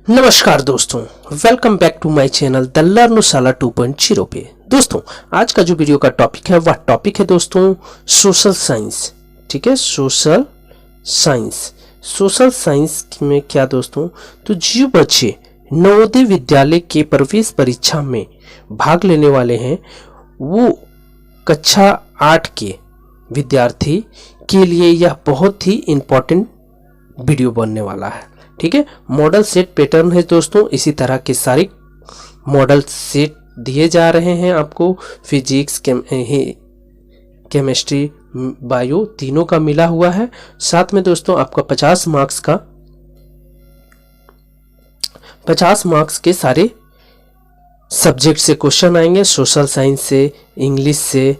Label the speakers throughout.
Speaker 1: नमस्कार दोस्तों, welcome back to my channel the Learnshala 2.0 पे। दोस्तों आज का जो वीडियो का टॉपिक है वह टॉपिक है दोस्तों सोशल साइंस। ठीक है, सोशल साइंस में क्या दोस्तों, तो जो बच्चे नवोदय विद्यालय के प्रवेश परीक्षा में भाग लेने वाले हैं वो कक्षा 8 के विद्यार्थी के लिए यह बहुत ही इम्पोर्टेंट वीडियो बनने वाला है। ठीक है, मॉडल सेट पैटर्न है दोस्तों, इसी तरह के सारे मॉडल सेट दिए जा रहे हैं आपको। फिजिक्स, केमिस्ट्री, बायो तीनों का मिला हुआ है। साथ में दोस्तों आपका 50 मार्क्स के सारे सब्जेक्ट से क्वेश्चन आएंगे। सोशल साइंस से, इंग्लिश से,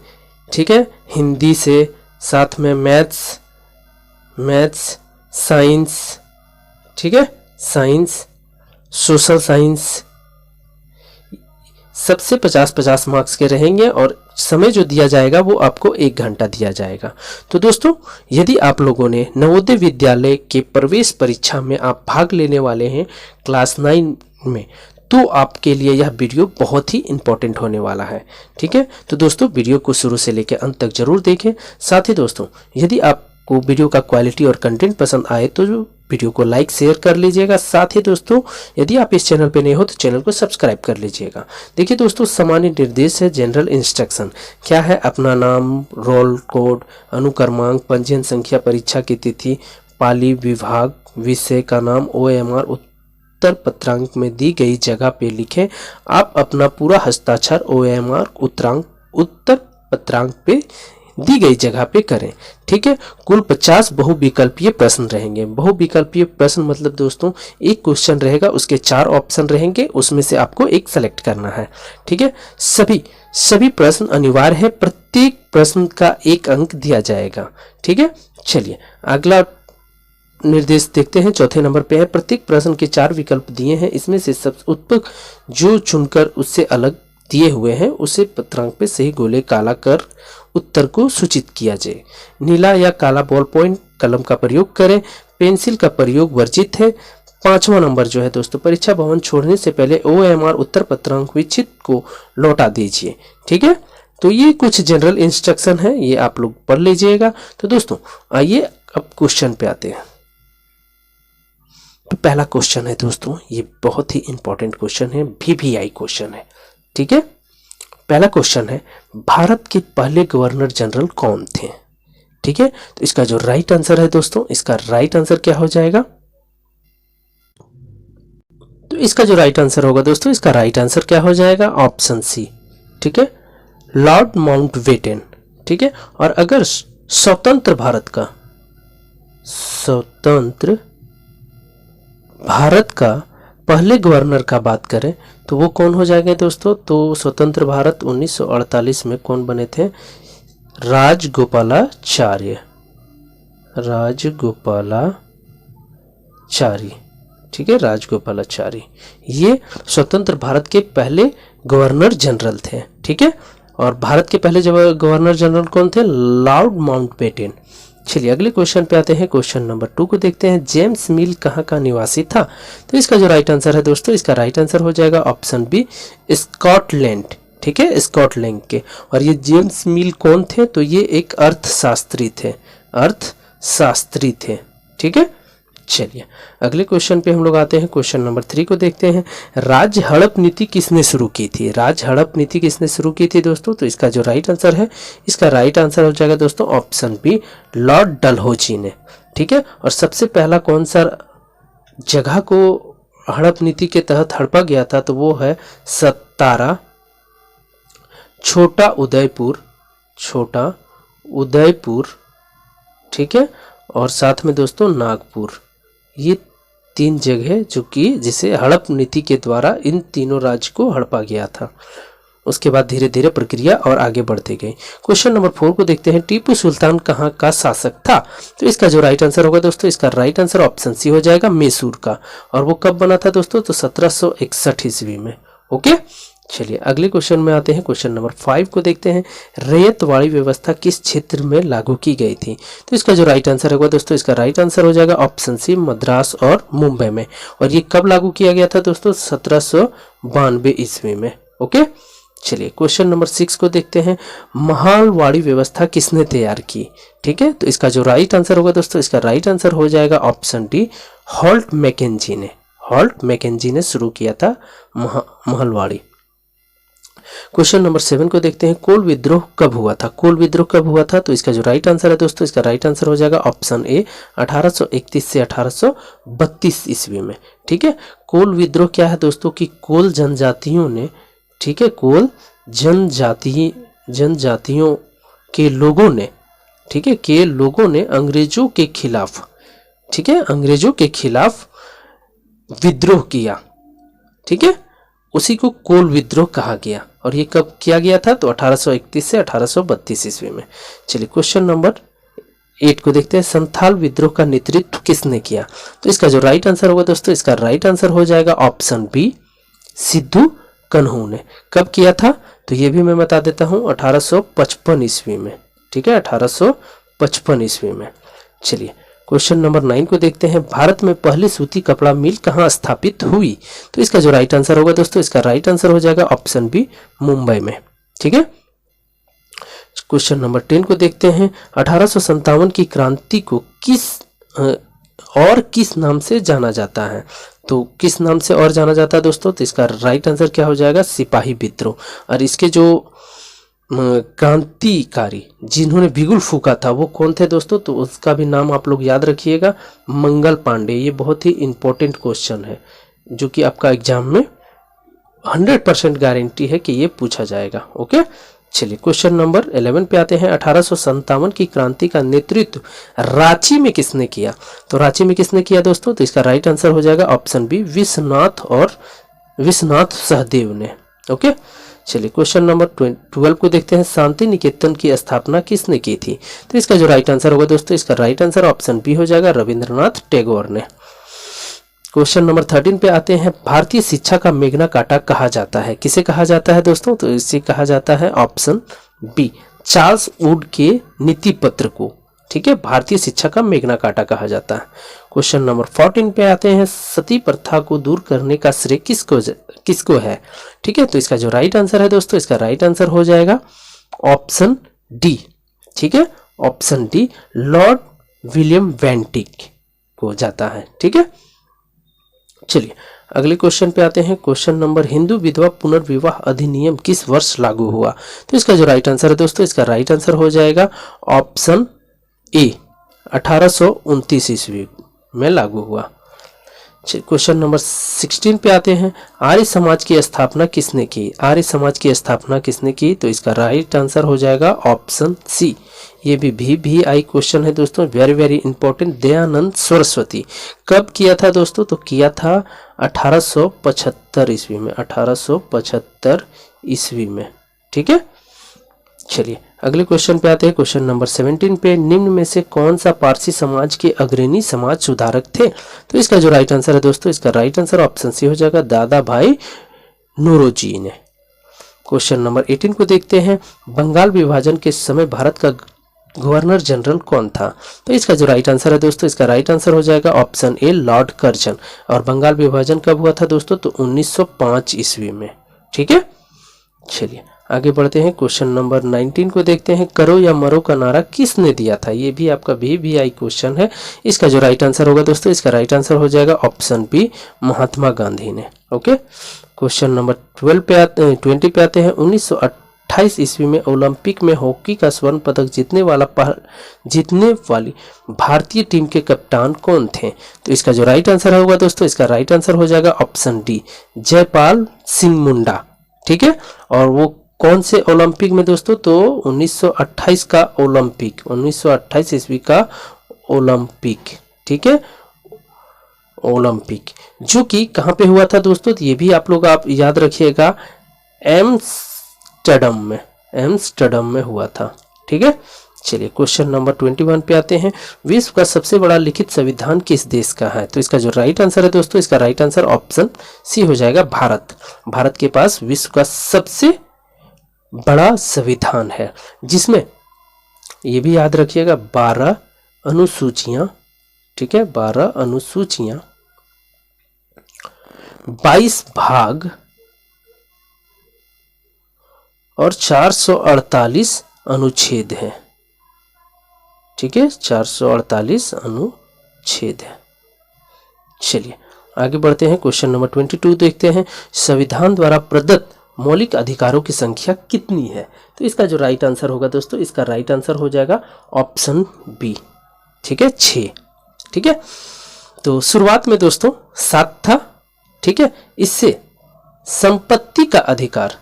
Speaker 1: ठीक है, हिंदी से, साथ में मैथ्स, साइंस, ठीक है, साइंस, सोशल साइंस, सबसे 50-50 मार्क्स के रहेंगे और समय जो दिया जाएगा वो आपको 1 घंटा दिया जाएगा। तो दोस्तों यदि आप लोगों ने नवोदय विद्यालय के प्रवेश परीक्षा में आप भाग लेने वाले हैं क्लास 9 में, तो आपके लिए यह वीडियो बहुत ही इंपॉर्टेंट होने वाला है। ठीक है, तो दोस्तों वीडियो को शुरू से लेकर अंत तक जरूर देखें। साथ ही दोस्तों यदि आपको वीडियो का क्वालिटी और कंटेंट पसंद आए तो जो वीडियो को लाइक शेयर कर लीजिएगा। साथ ही दोस्तों यदि आप इस चैनल पे नए हो तो चैनल को सब्सक्राइब कर लीजिएगा। देखिए दोस्तों, सामान्य निर्देश है, जनरल इंस्ट्रक्शन क्या है, अपना नाम, रोल कोड, अनुक्रमांक, पंजीयन संख्या, परीक्षा की तिथि, पाली, विभाग, विषय का नाम, OMR उत्तर पत्रांक में दी गई जगह पे लिखें। आप अपना पूरा हस्ताक्षर OMR उत्तर पत्रांक पे दी गई जगह पे करें। ठीक है, कुल 50 बहुविकल्पीय प्रश्न रहेंगे। बहुविकल्पीय प्रश्न मतलब दोस्तों एक क्वेश्चन रहेगा, उसके 4 ऑप्शन रहेंगे, उसमें से आपको एक सेलेक्ट करना है। ठीक है, सभी प्रश्न अनिवार्य है, प्रत्येक प्रश्न का 1 अंक दिया जाएगा। ठीक है, चलिए अगला निर्देश देखते हैं। चौथे नंबर पे है, प्रत्येक प्रश्न के 4 विकल्प दिए हैं, इसमें से सब उत्तर जो चुनकर उससे अलग दिए हुए हैं उसे पत्रांक पे सही गोले काला कर उत्तर को सूचित किया जाए। नीला या काला बॉल पॉइंट कलम का प्रयोग करें, पेंसिल का प्रयोग वर्जित है। 5वां नंबर जो है दोस्तों, परीक्षा भवन छोड़ने से पहले OMR उत्तर पत्रांक विचित को लौटा दीजिए। ठीक है, तो ये कुछ जनरल इंस्ट्रक्शन है, ये आप लोग पढ़ लीजिएगा। तो दोस्तों आइए अब क्वेश्चन पे आते हैं। तो पहला क्वेश्चन है दोस्तों, ये बहुत ही इंपॉर्टेंट क्वेश्चन है, VVI क्वेश्चन है। ठीक है, पहला क्वेश्चन है, भारत के पहले गवर्नर जनरल कौन थे? ठीक है, तो इसका जो राइट आंसर है दोस्तों, इसका राइट आंसर क्या हो जाएगा? तो इसका जो राइट आंसर होगा दोस्तों, इसका राइट आंसर क्या हो जाएगा? Option C. ठीक है, लॉर्ड माउंटबेटन। ठीक है, और अगर स्वतंत्र भारत का पहले गवर्नर का बात करें तो वो कौन हो जाएंगे दोस्तों? तो स्वतंत्र भारत 1948 में कौन बने थे? राजगोपालाचारी। ठीक है, राजगोपालाचारी ये स्वतंत्र भारत के पहले गवर्नर जनरल थे। ठीक है, और भारत के पहले गवर्नर जनरल कौन थे? Lord Mountbatten. चलिए अगले क्वेश्चन पे आते हैं। क्वेश्चन नंबर 2 को देखते हैं। जेम्स मिल कहाँ का निवासी था? तो इसका जो राइट आंसर है दोस्तों, इसका राइट आंसर हो जाएगा ऑप्शन बी, स्कॉटलैंड। ठीक है, स्कॉटलैंड के। और ये जेम्स मिल कौन थे? तो ये एक अर्थशास्त्री थे। ठीक है, चलिए अगले क्वेश्चन पे हम लोग आते हैं। क्वेश्चन नंबर 3 को देखते हैं। राज्य हड़प नीति किसने शुरू की थी? राज्य हड़प नीति किसने शुरू की थी दोस्तों? तो इसका जो राइट आंसर है, इसका राइट आंसर हो जाएगा दोस्तों ऑप्शन बी, लॉर्ड डलहौजी ने। ठीक है, और सबसे पहला कौन सा जगह को हड़प नीति के तहत हड़पा गया था? तो वो है सतारा, छोटा उदयपुर, ठीक है, और साथ में दोस्तों नागपुर। ये 3 जगह जो कि जिसे हड़प नीति के द्वारा इन तीनों राज्य को हड़पा गया था। उसके बाद धीरे धीरे प्रक्रिया और आगे बढ़ती गई। क्वेश्चन नंबर 4 को देखते हैं। टीपू सुल्तान कहाँ का शासक था? तो इसका जो राइट आंसर होगा दोस्तों, इसका राइट आंसर ऑप्शन सी हो जाएगा, मैसूर का। और वो कब बना था दोस्तों? तो 1761 ईस्वी में। ओके, चलिए अगले क्वेश्चन में आते हैं। क्वेश्चन नंबर 5 को देखते हैं। रैयतवाड़ी व्यवस्था किस क्षेत्र में लागू की गई थी? तो इसका जो राइट आंसर होगा दोस्तों, इसका राइट आंसर हो जाएगा ऑप्शन सी, मद्रास और मुंबई में। और ये कब लागू किया गया था दोस्तों? 1792 ईस्वी में। ओके, चलिए क्वेश्चन नंबर 6 को देखते हैं। महालवाड़ी व्यवस्था किसने तैयार की? ठीक है, तो इसका जो राइट आंसर होगा दोस्तों, इसका राइट आंसर हो जाएगा ऑप्शन डी, हॉल्ट मैकेंजी ने। हॉल्ट मैकेंजी ने शुरू किया था महलवाड़ी। क्वेश्चन नंबर 7 को देखते हैं। कोल विद्रोह कब हुआ था? कोल विद्रोह कब हुआ था? तो इसका जो राइट आंसर है दोस्तों, इसका राइट आंसर हो जाएगा ऑप्शन ए, 1831 से 1832 ईस्वी में। ठीक है, कोल विद्रोह क्या है दोस्तों कि कोल जनजातियों ने, ठीक है, कोल जनजातियों के लोगों ने, ठीक है, के लोगों ने अंग्रेजों के खिलाफ, ठीक है, अंग्रेजों के खिलाफ विद्रोह किया। ठीक है, उसी को कोल विद्रोह कहा गया। और ये कब किया गया था? तो 1831 से 1832 ईस्वी में। चलिए क्वेश्चन नंबर 8 को देखते हैं। संथाल विद्रोह का नेतृत्व किसने किया? तो इसका जो राइट आंसर होगा दोस्तों, इसका राइट आंसर हो जाएगा ऑप्शन बी, सिद्धू कन्हू ने। कब किया था? तो ये भी मैं बता देता हूँ, 1855 ईस्वी में। ठीक है, 1855 ईस्वी में। चलिए क्वेश्चन नंबर 9 को देखते हैं। भारत में पहली सूती कपड़ा मिल कहाँ स्थापित हुई? तो इसका जो राइट आंसर होगा दोस्तों, इसका राइट आंसर हो जाएगा ऑप्शन बी, मुंबई में। ठीक है, क्वेश्चन नंबर 10 को देखते हैं। 1857 की क्रांति को किस नाम से जाना जाता है? तो किस नाम से और जाना जाता है दोस्तों? तो इसका राइट आंसर क्या हो जाएगा? सिपाही विद्रोह। और इसके जो क्रांतिकारी जिन्होंने बिगुल फूका था वो कौन थे दोस्तों? तो उसका भी नाम आप लोग याद रखिएगा, मंगल पांडे। ये बहुत ही इंपॉर्टेंट क्वेश्चन है जो कि आपका एग्जाम में 100% गारंटी है कि ये पूछा जाएगा। ओके, चलिए क्वेश्चन नंबर 11 पे आते हैं। 1857 की क्रांति का नेतृत्व रांची में किसने किया? तो रांची में किसने किया दोस्तों? तो इसका राइट आंसर हो जाएगा ऑप्शन बी, विश्वनाथ सहदेव ने। ओके, चलिए क्वेश्चन नंबर 12 को देखते हैं। शांति निकेतन की स्थापना किसने की थी? तो इसका जो राइट आंसर होगा दोस्तों, इसका राइट आंसर ऑप्शन बी हो जाएगा, रविंद्रनाथ टैगोर ने। क्वेश्चन नंबर 13 पे आते हैं। भारतीय शिक्षा का मेघना काटा कहा जाता है, किसे कहा जाता है दोस्तों? तो इसे कहा जाता है ऑप्शन बी, चार्ल्स वुड के नीति पत्र को। ठीक है, भारतीय शिक्षा का मेघना काटा कहा जाता है। क्वेश्चन नंबर 14 पे आते हैं। सती प्रथा को दूर करने का श्रेय किसको है? ठीक है, तो इसका जो राइट आंसर है दोस्तों, इसका राइट आंसर हो जाएगा ऑप्शन डी। ठीक है, option D, Lord William Bentinck को जाता है। ठीक है, चलिए अगले क्वेश्चन पे आते हैं। क्वेश्चन नंबर, हिंदू विधवा पुनर्विवाह अधिनियम किस वर्ष लागू हुआ? तो इसका जो राइट आंसर है दोस्तों, इसका राइट आंसर हो जाएगा ऑप्शन ए, 1829 ईस्वी में लागू हुआ। क्वेश्चन नंबर 16 पे आते हैं। आर्य समाज की स्थापना किसने की? आर्य समाज की स्थापना किसने की? तो इसका राइट आंसर हो जाएगा ऑप्शन सी। ये भी आई क्वेश्चन है दोस्तों, very very important. Dayanand Saraswati. कब किया था दोस्तों? तो किया था 1875 ईस्वी में, 1875 ईस्वी में। ठीक है, चलिए अगले क्वेश्चन पे आते हैं। क्वेश्चन नंबर 17 पे, निम्न में से कौन सा पारसी समाज के अग्रणी समाज सुधारक थे? तो इसका जो राइट आंसर है दोस्तों, इसका राइट आंसर ऑप्शन सी हो जाएगा, दादा भाई नौरोजी ने। क्वेश्चन नंबर 18 को देखते हैं। बंगाल विभाजन के समय भारत का गवर्नर जनरल कौन था? तो इसका जो राइट आंसर है दोस्तों, इसका राइट आंसर हो जाएगा ऑप्शन ए, लॉर्ड कर्जन। और बंगाल विभाजन कब हुआ था दोस्तों? तो 1905 ईस्वी में। ठीक है, चलिए आगे बढ़ते हैं। क्वेश्चन नंबर 19 को देखते हैं। करो या मरो का नारा किसने दिया था? ये भी आपका भी आई क्वेश्चन है। इसका जो राइट आंसर होगा दोस्तों, इसका राइट आंसर हो जाएगा ऑप्शन बी, महात्मा गांधी ने। ओके, क्वेश्चन नंबर 20 पे आते हैं। 1928 ईस्वी में ओलंपिक में हॉकी का स्वर्ण पदक जीतने वाली भारतीय टीम के कप्तान कौन थे? तो इसका जो राइट आंसर होगा दोस्तों, इसका राइट आंसर हो जाएगा ऑप्शन डी, जयपाल सिंह मुंडा। ठीक है, और वो कौन से ओलंपिक में दोस्तों? तो 1928 का ओलंपिक, 1928 ईस्वी का ओलंपिक। ठीक है, ओलंपिक जो कि कहाँ पे हुआ था दोस्तों? तो ये भी आप लोग याद रखिएगा, एम्स्टर्डम में हुआ था। ठीक है, चलिए क्वेश्चन नंबर 21 पे आते हैं। विश्व का सबसे बड़ा लिखित संविधान किस देश का है? तो इसका जो राइट आंसर है दोस्तों, इसका राइट आंसर ऑप्शन सी हो जाएगा, भारत। भारत के पास विश्व का सबसे बड़ा संविधान है, जिसमें ये भी याद रखिएगा 12 अनुसूचियां, ठीक है, 12 अनुसूचियां, 22 भाग और 448 अनुच्छेद हैं, ठीक है, 448 अनुच्छेद है। चलिए आगे बढ़ते हैं, क्वेश्चन नंबर 22 देखते हैं। संविधान द्वारा प्रदत्त मौलिक अधिकारों की संख्या कितनी है? तो इसका जो राइट आंसर होगा दोस्तों, इसका राइट आंसर हो जाएगा ऑप्शन बी, ठीक है, 6। ठीक है, तो शुरुआत में दोस्तों 7 था, ठीक है। इससे संपत्ति का अधिकार,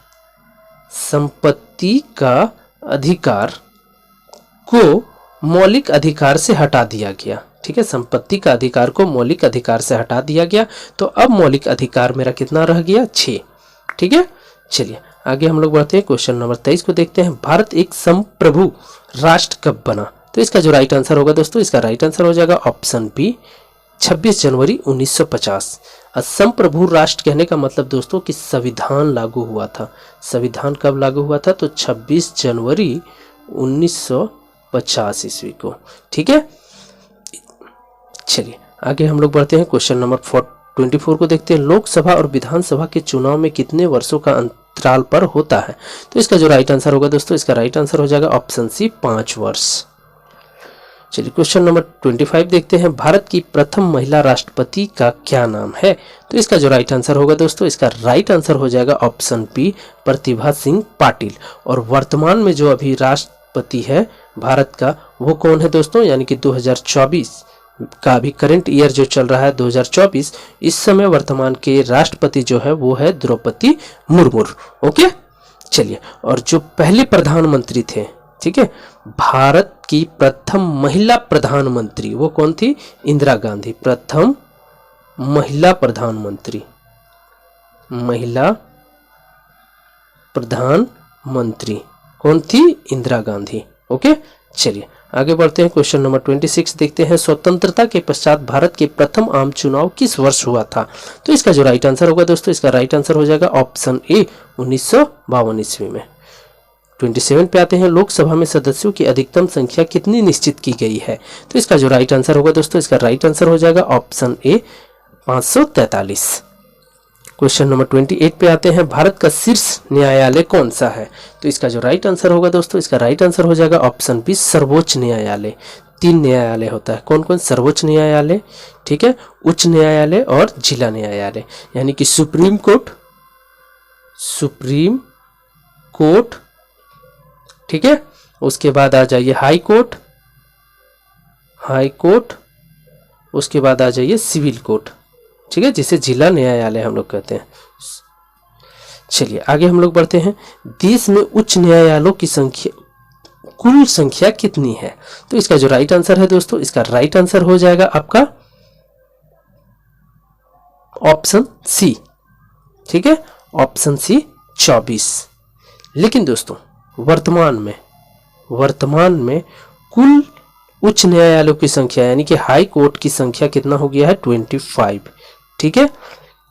Speaker 1: संपत्ति का अधिकार को मौलिक अधिकार से हटा दिया गया, ठीक है, संपत्ति का अधिकार को मौलिक अधिकार से हटा दिया गया। तो अब मौलिक अधिकार मेरा कितना रह गया? 6, ठीक है। चलिए आगे हम लोग बढ़ते हैं, क्वेश्चन नंबर 23 को देखते हैं। भारत एक संप्रभु राष्ट्र कब बना? तो इसका जो राइट आंसर होगा दोस्तों, इसका राइट आंसर हो जाएगा ऑप्शन बी, 26 जनवरी 1950। संप्रभु राष्ट्र कहने का मतलब दोस्तों कि संविधान लागू हुआ था। संविधान कब लागू हुआ था? तो 26 जनवरी 1950 ईस्वी को, ठीक है। चलिए आगे हम लोग बढ़ते हैं, क्वेश्चन नंबर 24 को देखते हैं। लोकसभा और विधानसभा के चुनाव में कितने वर्षों का अंतराल पर होता है? तो इसका जो राइट आंसर होगा दोस्तों, इसका राइट आंसर हो जाएगा ऑप्शन सी, 5 वर्ष। चलिए क्वेश्चन नंबर 25 देखते हैं। भारत की प्रथम महिला राष्ट्रपति का क्या नाम है? तो इसका जो राइट आंसर होगा दोस्तों, इसका राइट आंसर हो जाएगा ऑप्शन बी, प्रतिभा सिंह पाटिल। और वर्तमान में जो अभी राष्ट्रपति है भारत का, वो कौन है दोस्तों? यानी कि 2024 का अभी करंट ईयर जो चल रहा है 2024, इस समय वर्तमान के राष्ट्रपति जो है वो है द्रौपदी मुर्मू। ओके, चलिए, और जो पहले प्रधानमंत्री थे, ठीक है, भारत की प्रथम महिला प्रधानमंत्री वो कौन थी? इंदिरा गांधी। प्रथम महिला प्रधानमंत्री, महिला प्रधानमंत्री कौन थी? इंदिरा गांधी। ओके, चलिए आगे बढ़ते हैं, क्वेश्चन नंबर 26 देखते हैं। स्वतंत्रता के पश्चात भारत के प्रथम आम चुनाव किस वर्ष हुआ था? तो इसका जो राइट आंसर होगा दोस्तों, इसका राइट आंसर हो जाएगा ऑप्शन ए, 1952 ईस्वी में। 27 पे आते हैं। लोकसभा में सदस्यों की अधिकतम संख्या कितनी निश्चित की गई है? तो इसका जो राइट आंसर होगा दोस्तों, इसका राइट आंसर हो जाएगा ऑप्शन ए, 543। क्वेश्चन नंबर 28 पे आते हैं। भारत का शीर्ष न्यायालय कौन सा है? तो इसका जो राइट आंसर होगा दोस्तों, इसका राइट आंसर हो जाएगा ऑप्शन बी, सर्वोच्च न्यायालय। 3 न्यायालय होता है, कौन कौन? सर्वोच्च न्यायालय, ठीक है, उच्च न्यायालय और जिला न्यायालय। यानी कि सुप्रीम कोर्ट, सुप्रीम कोर्ट, ठीक है, उसके बाद आ जाइए हाई कोर्ट, हाई कोर्ट, उसके बाद आ जाइए सिविल कोर्ट, ठीक है, जिसे जिला न्यायालय हम लोग कहते हैं। चलिए आगे हम लोग बढ़ते हैं। देश में उच्च न्यायालयों की संख्या, कुल संख्या कितनी है? तो इसका जो राइट आंसर है दोस्तों, इसका राइट आंसर हो जाएगा आपका ऑप्शन सी, ठीक है, ऑप्शन सी, 24। लेकिन दोस्तों वर्तमान में कुल उच्च न्यायालयों की संख्या यानी कि हाई कोर्ट की संख्या कितना हो गया है? 25, ठीक है।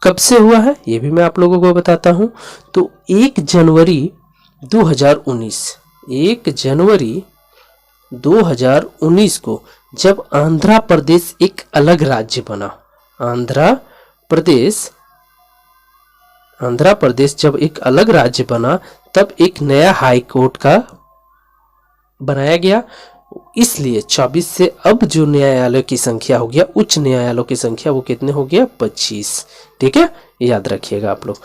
Speaker 1: कब से हुआ है ये भी मैं आप लोगों को बताता हूं। तो 1 जनवरी 2019, 1 जनवरी 2019 को जब आंध्र प्रदेश एक अलग राज्य बना, आंध्र प्रदेश जब एक अलग राज्य बना, तब एक नया हाई कोर्ट का बनाया गया। इसलिए 24 से अब जो न्यायालय की संख्या हो गया, उच्च न्यायालयों की संख्या वो कितने हो गया? 25, ठीक है, याद रखिएगा आप लोग।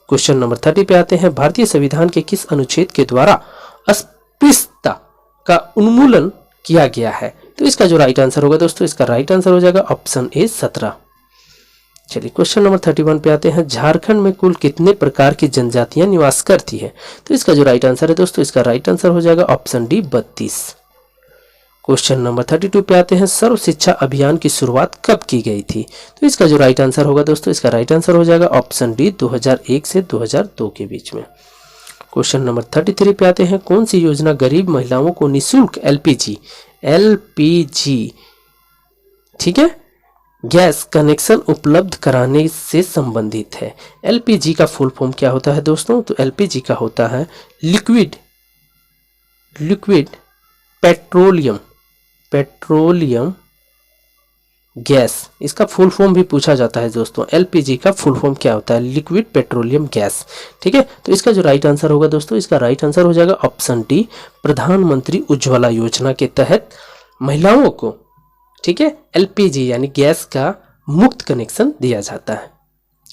Speaker 1: क्वेश्चन नंबर 30 पे आते हैं। भारतीय संविधान के किस अनुच्छेद के द्वारा अस्पृश्यता का उन्मूलन किया गया है? तो इसका जो राइट आंसर होगा दोस्तों, इसका राइट आंसर हो जाएगा ऑप्शन ए, 17। चलिए क्वेश्चन नंबर 31 पे आते हैं। झारखंड में कुल कितने प्रकार की जनजातियां निवास करती है? तो इसका जो राइट आंसर है दोस्तों, इसका राइट आंसर हो जाएगा ऑप्शन डी, 32। क्वेश्चन नंबर 32 पे आते हैं। सर्व शिक्षा अभियान की शुरुआत कब की गई थी? तो इसका जो राइट आंसर होगा दोस्तों, इसका राइट आंसर हो जाएगा ऑप्शन डी, 2001 से 2002 के बीच में। क्वेश्चन नंबर 33 पे आते हैं, कौन सी योजना गरीब महिलाओं को निःशुल्क एलपीजी ठीक है गैस कनेक्शन उपलब्ध कराने से संबंधित है। एलपीजी का फुल फॉर्म क्या होता है दोस्तों? तो एलपीजी का होता है लिक्विड पेट्रोलियम गैस। इसका फुल फॉर्म भी पूछा जाता है दोस्तों। एलपीजी का फुल फॉर्म क्या होता है? Liquid petroleum gas. ठीक है, तो इसका जो राइट आंसर होगा दोस्तों, इसका राइट आंसर हो जाएगा ऑप्शन डी, प्रधानमंत्री उज्ज्वला योजना के तहत महिलाओं को ठीक है एलपीजी यानी गैस का मुफ्त कनेक्शन दिया जाता है।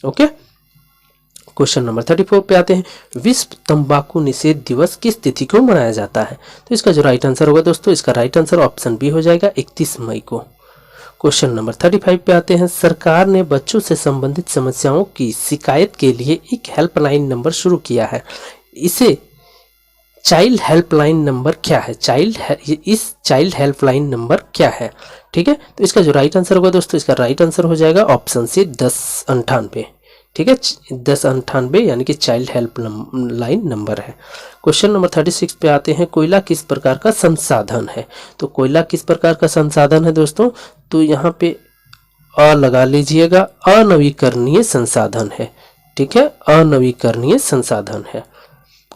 Speaker 1: ओके, क्वेश्चन नंबर 34 पे आते हैं, विश्व तंबाकू निषेध दिवस किस तिथि को मनाया जाता है? तो इसका जो राइट आंसर होगा दोस्तों, इसका राइट आंसर ऑप्शन बी हो जाएगा 31 मई को। क्वेश्चन नंबर 35 पे आते हैं, सरकार ने बच्चों से संबंधित समस्याओं की शिकायत के लिए एक हेल्पलाइन नंबर शुरू किया है, इसे चाइल्ड हेल्पलाइन नंबर क्या है? इस चाइल्ड हेल्पलाइन नंबर क्या है? ठीक है, तो इसका जो राइट आंसर होगा दोस्तों, इसका राइट आंसर हो जाएगा ऑप्शन सी 1098। ठीक है, 1098 यानी कि चाइल्ड हेल्पलाइन नंबर है। क्वेश्चन नंबर 36 पे आते हैं, कोयला किस प्रकार का संसाधन है? तो कोयला किस प्रकार का संसाधन है दोस्तों? तो यहाँ पे अ लगा लीजिएगा, अनवीकरणीय संसाधन है। ठीक है, अनवीकरणीय संसाधन है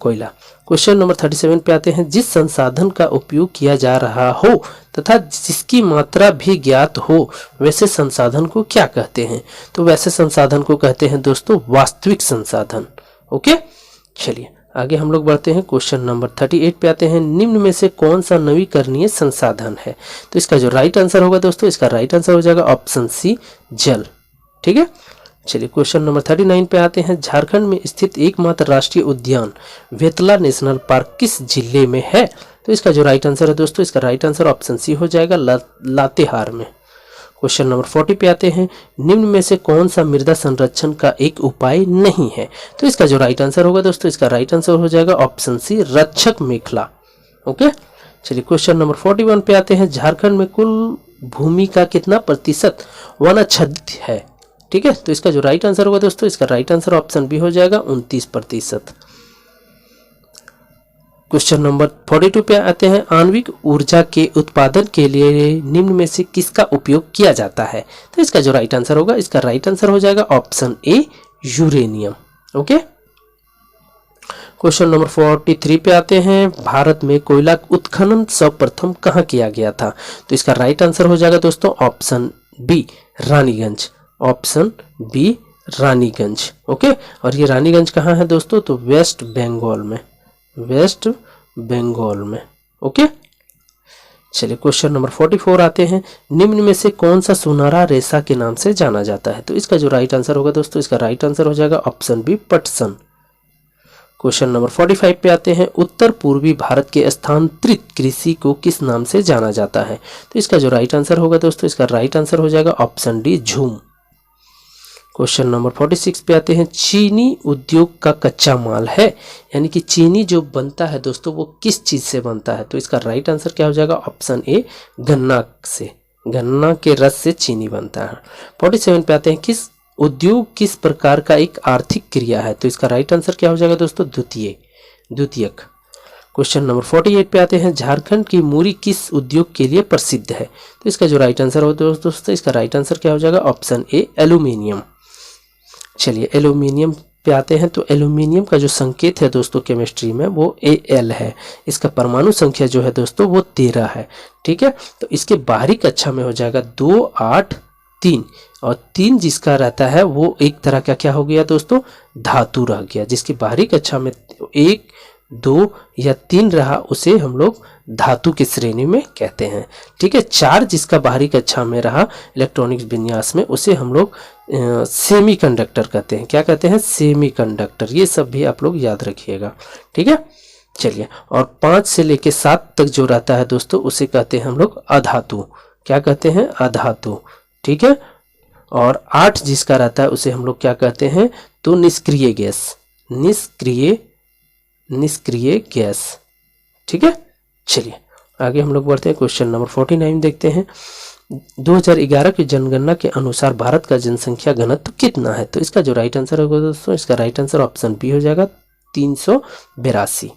Speaker 1: कोयला। क्वेश्चन नंबर 37 पे आते हैं, जिस संसाधन का उपयोग किया जा रहा हो तथा जिसकी मात्रा भी ज्ञात हो वैसे संसाधन को क्या कहते हैं? तो वैसे संसाधन को कहते हैं दोस्तों वास्तविक संसाधन। ओके, चलिए आगे हम लोग बढ़ते हैं। क्वेश्चन नंबर 38 पे आते हैं, निम्न में से कौन सा नवीकरणीय संसाधन है? तो इसका जो राइट आंसर होगा दोस्तों, इसका राइट आंसर हो जाएगा ऑप्शन सी जल। ठीक है, चलिए क्वेश्चन नंबर 39 पे आते हैं, झारखंड में स्थित एकमात्र राष्ट्रीय उद्यान वेतला नेशनल पार्क किस जिले में है? तो इसका जो राइट आंसर है दोस्तों, इसका राइट आंसर ऑप्शन सी हो जाएगा लातेहार में। क्वेश्चन नंबर 40 पे आते हैं, निम्न में से कौन सा मृदा संरक्षण का एक उपाय नहीं है? तो इसका जो राइट आंसर होगा दोस्तों, इसका राइट आंसर हो जाएगा ऑप्शन सी रक्षक मेखला। ओके, चलिए क्वेश्चन नंबर 41 पे आते हैं, झारखंड में कुल भूमि का कितना प्रतिशत वनाच्छादित है? ठीक है, तो इसका जो राइट आंसर होगा दोस्तों, इसका राइट आंसर ऑप्शन बी हो जाएगा 29%। क्वेश्चन नंबर 42 पे आते हैं, आणविक ऊर्जा के उत्पादन के लिए निम्न में से किसका उपयोग किया जाता है? तो इसका जो राइट आंसर होगा, इसका राइट आंसर हो जाएगा option A uranium. Okay, question number 43 पे आते हैं, भारत में कोयला उत्खनन सर्वप्रथम कहाँ किया गया था? तो इसका राइट आंसर हो जाएगा दोस्तों option B Raniganj. Option B Raniganj. Okay, और ये रानीगंज कहाँ है दोस्तों? तो वेस्ट बंगाल में, वेस्ट बंगाल में। ओके, चलिए क्वेश्चन नंबर 44 आते हैं, निम्न में से कौन सा सुनहरा रेशा के नाम से जाना जाता है? तो इसका जो राइट आंसर होगा दोस्तों, इसका राइट आंसर हो जाएगा ऑप्शन बी पटसन। क्वेश्चन नंबर 45 पे आते हैं, उत्तर पूर्वी भारत के स्थानांतरित कृषि को किस नाम से जाना जाता है? तो इसका जो राइट आंसर होगा दोस्तों, इसका राइट आंसर हो जाएगा ऑप्शन डी झूम। क्वेश्चन नंबर 46 पे आते हैं, चीनी उद्योग का कच्चा माल है, यानी कि चीनी जो बनता है दोस्तों वो किस चीज से बनता है? तो इसका राइट आंसर क्या हो जाएगा? ऑप्शन ए गन्ना से, गन्ना के रस से चीनी बनता है। 47 पे आते हैं, किस उद्योग किस प्रकार का एक आर्थिक क्रिया है? तो इसका राइट आंसर क्या हो जाएगा दोस्तों? द्वितीयक। क्वेश्चन नंबर 48 पे आते हैं, झारखंड की मूरी किस उद्योग के लिए प्रसिद्ध है? तो इसका जो राइट आंसर हो दोस्तों, इसका राइट आंसर क्या हो जाएगा? Option A aluminium. चलिए एल्यूमिनियम पे आते हैं, तो एल्यूमिनियम का जो संकेत है दोस्तों केमिस्ट्री में वो Al है। इसका परमाणु संख्या जो है दोस्तों वो 13 है। ठीक है, तो इसके बाहरी कक्षा में हो जाएगा 2, 8, 3 और 3 जिसका रहता है वो एक तरह का क्या हो गया दोस्तों? धातु रह गया। जिसकी बाहरी कक्षा में 1, 2 या 3 रहा उसे हम लोग धातु की श्रेणी में कहते हैं। ठीक है, 4 जिसका बाहरी कक्षा में रहा इलेक्ट्रॉनिक्स विन्यास में उसे हम लोग सेमीकंडक्टर कहते हैं। क्या कहते हैं? सेमीकंडक्टर। ये सब भी आप लोग याद रखिएगा। ठीक है, चलिए, और 5 से लेके 7 तक जो रहता है दोस्तों उसे कहते हैं हम लोग अधातु। क्या कहते हैं? अधातु। ठीक है, और 8 जिसका रहता है उसे हम लोग क्या कहते हैं? तो निष्क्रिय गैस, निष्क्रिय गैस। ठीक है, चलिए आगे हम लोग बढ़ते हैं। क्वेश्चन नंबर 49 देखते हैं, 2011 की जनगणना के अनुसार भारत का जनसंख्या घनत्व कितना है? तो इसका जो राइट आंसर होगा दोस्तों, इसका राइट आंसर ऑप्शन बी हो जाएगा 382।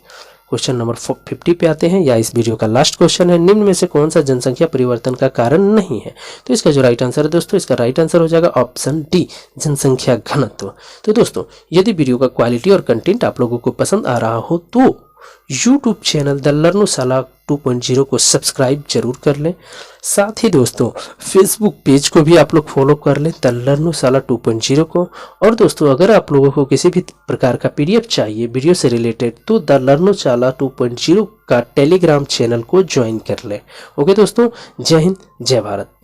Speaker 1: क्वेश्चन नंबर 50 पे आते हैं, या इस वीडियो का लास्ट क्वेश्चन है, निम्न में से कौन सा जनसंख्या परिवर्तन का कारण नहीं है? तो इसका जो राइट आंसर है दोस्तों, इसका राइट आंसर हो जाएगा ऑप्शन डी, जनसंख्या घनत्व। तो दोस्तों यदि वीडियो का क्वालिटी और कंटेंट आप लोगों को पसंद आ रहा हो तो यूट्यूब चैनल द लर्नोशाला 2.0 को सब्सक्राइब जरूर कर लें। साथ ही दोस्तों फेसबुक पेज को भी आप लोग फॉलो कर लें, द लर्नोशाला 2.0 को। और दोस्तों अगर आप लोगों को किसी भी प्रकार का पीडीएफ चाहिए वीडियो से रिलेटेड तो द लर्नोशाला 2.0 का टेलीग्राम चैनल को ज्वाइन कर लें। ओके दोस्तों, जय हिंद जय भारत।